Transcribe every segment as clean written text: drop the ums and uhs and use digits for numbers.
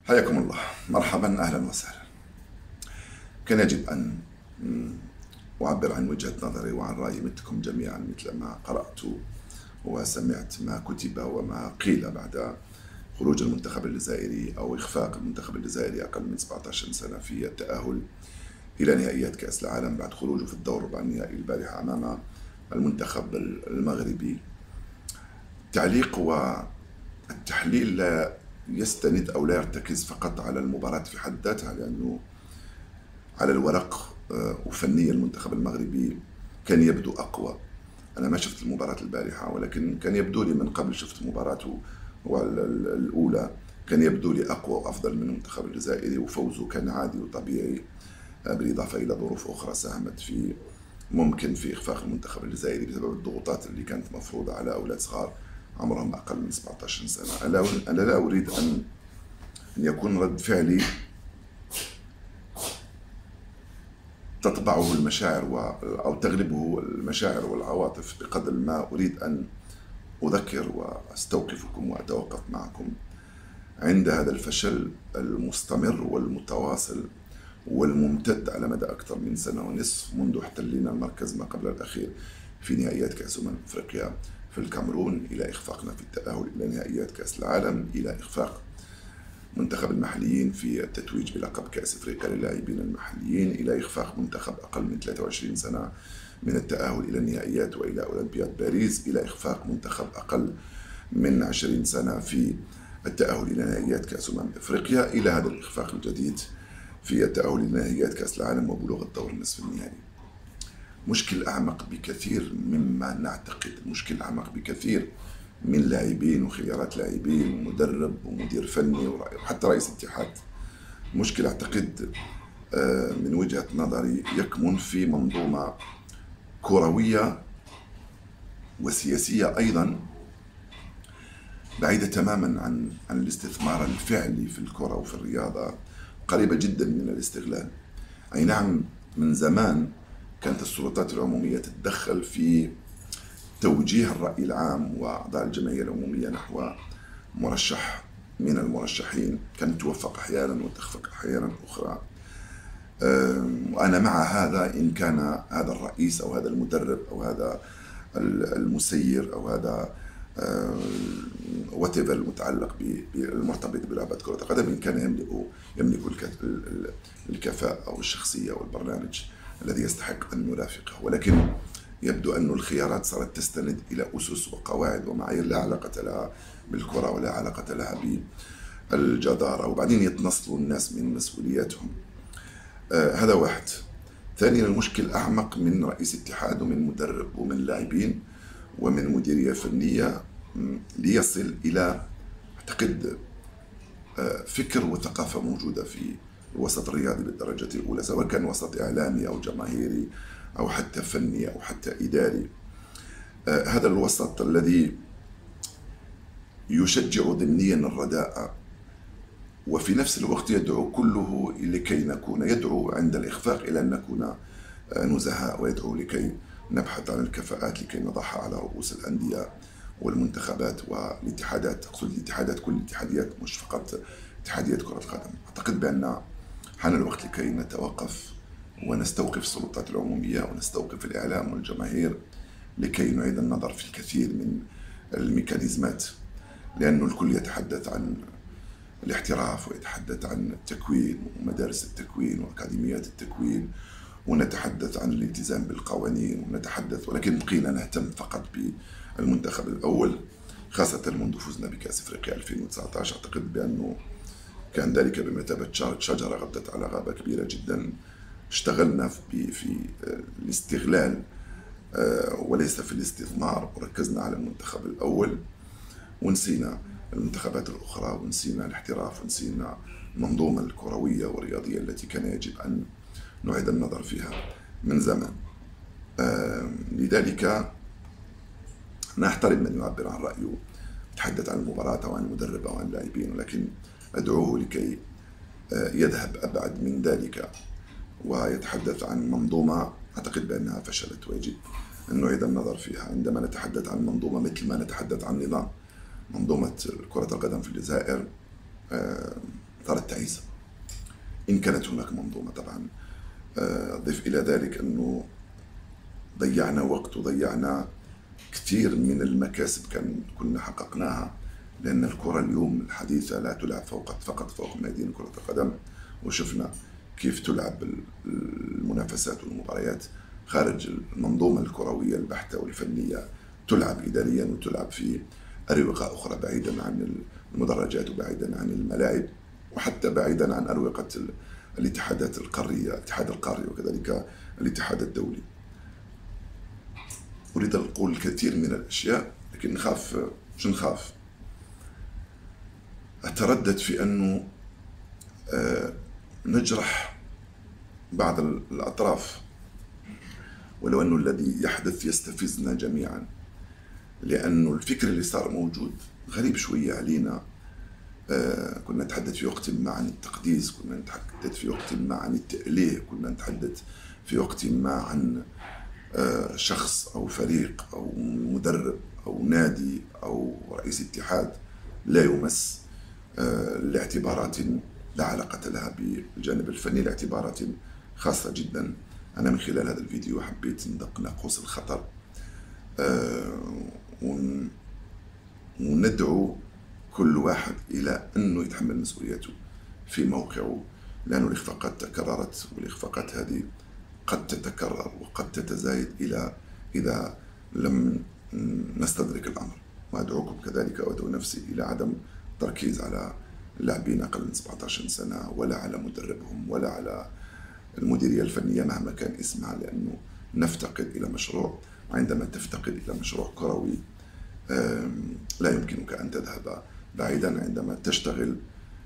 حياكم الله، مرحبا، أهلا وسهلا. كان يجب أن أعبر عن وجهة نظري وعن رأيي مثلكم جميعا، مثل ما قرأت وسمعت ما كتب وما قيل بعد خروج المنتخب الجزائري أو إخفاق المنتخب الجزائري أقل من 17 سنة في التأهل إلى نهائيات كأس العالم بعد خروجه في الدور ربع النهائي البارحة أمام المنتخب المغربي. التعليق والتحليل لا يستند أو لا يرتكز فقط على المباراة في حد ذاتها، لأنه على الورق وفنيا المنتخب المغربي كان يبدو أقوى. أنا ما شفت المباراة البارحة، ولكن كان يبدو لي من قبل، شفت مباراته الأولى، كان يبدو لي أقوى وأفضل من المنتخب الجزائري، وفوزه كان عادي وطبيعي، بالإضافة إلى ظروف أخرى ساهمت ممكن في إخفاق المنتخب الجزائري بسبب الضغوطات اللي كانت مفروضة على أولاد صغار عمرهم أقل من 17 سنة. أنا لا أريد أن يكون رد فعلي تطبعه المشاعر أو تغلبه المشاعر والعواطف، بقدر ما أريد أن أذكر وأستوقفكم وأتوقف معكم عند هذا الفشل المستمر والمتواصل والممتد على مدى أكثر من سنة ونصف، منذ احتلينا المركز ما قبل الأخير في نهائيات كأس أفريقيا في الكاميرون، إلى إخفاقنا في التأهل إلى نهائيات كأس العالم، إلى إخفاق منتخب المحليين في التتويج بلقب كأس أفريقيا للاعبين المحليين، إلى إخفاق منتخب أقل من 23 سنة من التأهل إلى النهائيات وإلى أولمبياد باريس، إلى إخفاق منتخب أقل من 20 سنة في التأهل إلى نهائيات كأس أفريقيا، إلى هذا الإخفاق الجديد في التأهل إلى نهائيات كأس العالم وبلوغ الدور النصف النهائي. مشكل أعمق بكثير مما نعتقد، مشكل أعمق بكثير من لاعبين وخيارات لاعبين ومدرب ومدير فني وحتى رئيس اتحاد. مشكل أعتقد من وجهة نظري يكمن في منظومة كروية وسياسية أيضا بعيدة تماما عن الاستثمار الفعلي في الكرة وفي الرياضة، قريبة جدا من الاستغلال. أي نعم، من زمان كانت السلطات العمومية تتدخل في توجيه الرأي العام وأعضاء الجمعية العمومية نحو مرشح من المرشحين، كانت توفق أحيانا وتخفق أحيانا أخرى. وأنا مع هذا، إن كان هذا الرئيس أو هذا المدرب أو هذا المسير أو هذا whatever المتعلق بالمرتبط بلعبة كرة القدم، إن كان يملك الكفاءة أو الشخصية والبرنامج الذي يستحق أن نرافقه. ولكن يبدو أن الخيارات صارت تستند إلى أسس وقواعد ومعايير لا علاقة لها بالكرة ولا علاقة لها بالجدارة، وبعدين يتنصلوا الناس من مسؤولياتهم. هذا واحد. ثانيا، المشكل أعمق من رئيس اتحاد ومن مدرب ومن لاعبين ومن مديرية فنية، ليصل إلى أعتقد فكر وثقافة موجودة في الوسط الرياضي بالدرجة الأولى، سواء كان وسط إعلامي أو جماهيري أو حتى فني أو حتى إداري. هذا الوسط الذي يشجع ضمنيا الرداء وفي نفس الوقت يدعو كله يدعو عند الإخفاق إلى أن نكون نزهاء، ويدعو لكي نبحث عن الكفاءات لكي نضعها على رؤوس الأندية والمنتخبات والاتحادات. أقصد الاتحادات، كل الاتحاديات، مش فقط اتحادية كرة القدم. أعتقد بأن حان الوقت لكي نتوقف ونستوقف السلطات العمومية ونستوقف الإعلام والجماهير لكي نعيد النظر في الكثير من الميكانيزمات، لأن الكل يتحدث عن الاحتراف ويتحدث عن التكوين ومدارس التكوين وأكاديميات التكوين، ونتحدث عن الالتزام بالقوانين ولكن بقينا نهتم فقط بالمنتخب الأول، خاصة منذ فزنا بكأس أفريقيا 2019. أعتقد بأنه كان ذلك بمثابة شجرة غطت على غابة كبيرة جدا. اشتغلنا في الاستغلال وليس في الاستثمار، وركزنا على المنتخب الأول ونسينا المنتخبات الأخرى، ونسينا الاحتراف، ونسينا المنظومة الكروية والرياضية التي كان يجب أن نعيد النظر فيها من زمان. لذلك أنا أحترم من يعبر عن رأيه، يتحدث عن المباراة أو عن المدرب أو عن اللاعبين، ولكن أدعوه لكي يذهب أبعد من ذلك ويتحدث عن منظومة أعتقد بأنها فشلت ويجب أن نعيد النظر فيها. عندما نتحدث عن منظومة مثل ما نتحدث عن نظام منظومة كرة القدم في الجزائر، صارت تعيسة. إن كانت هناك منظومة طبعا. أضيف إلى ذلك أنه ضيعنا وقت وضيعنا كثير من المكاسب كنا حققناها، لأن الكرة اليوم الحديثة لا تلعب فقط فوق ميادين كرة القدم، وشفنا كيف تلعب المنافسات والمباريات خارج المنظومة الكروية البحتة والفنية، تلعب إداريا وتلعب في أروقة أخرى بعيدا عن المدرجات وبعيدا عن الملاعب، وحتى بعيدا عن أروقة الاتحادات القارية، الاتحاد القاري وكذلك الاتحاد الدولي. أريد أن أقول الكثير من الأشياء، لكن نخاف أتردد في أنه نجرح بعض الأطراف، ولو أنه الذي يحدث يستفزنا جميعا، لأنه الفكر اللي صار موجود غريب شوية علينا. كنا نتحدث في وقت ما عن التقديس، كنا نتحدث في وقت ما عن التأليه، كنا نتحدث في وقت ما عن شخص أو فريق أو مدرب أو نادي أو رئيس اتحاد لا يمس لاعتبارات لا علاقة لها بالجانب الفني، لاعتبارات خاصة جدا. أنا من خلال هذا الفيديو حبيت ندق ناقوس الخطر، وندعو كل واحد إلى أنه يتحمل مسؤوليته في موقعه، لأن الإخفاقات تكررت، والإخفاقات هذه قد تتكرر وقد تتزايد إذا لم نستدرك الأمر. وأدعوكم كذلك وأدعو نفسي إلى عدم التركيز على اللاعبين أقل من 17 سنة، ولا على مدربهم، ولا على المديرية الفنية مهما كان اسمها، لأنه نفتقد إلى مشروع. عندما تفتقد إلى مشروع كروي لا يمكنك أن تذهب بعيدا. عندما تشتغل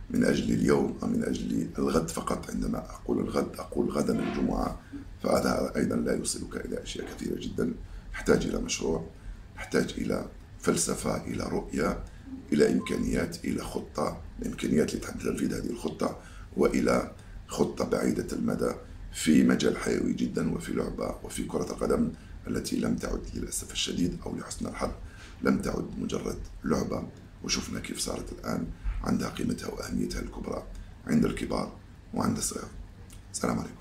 من أجل اليوم أو من أجل الغد فقط، عندما أقول الغد أقول غدا الجمعة، فهذا أيضا لا يوصلك إلى أشياء كثيرة جدا. نحتاج إلى مشروع، نحتاج إلى فلسفة، إلى رؤية، إلى إمكانيات، إلى خطة، إمكانيات لتنفيذ هذه الخطة، وإلى خطة بعيدة المدى في مجال حيوي جدا، وفي لعبة وفي كرة القدم التي لم تعد للأسف الشديد أو لحسن الحظ لم تعد مجرد لعبة، وشفنا كيف صارت الآن عندها قيمتها وأهميتها الكبرى عند الكبار وعند الصغار. السلام عليكم.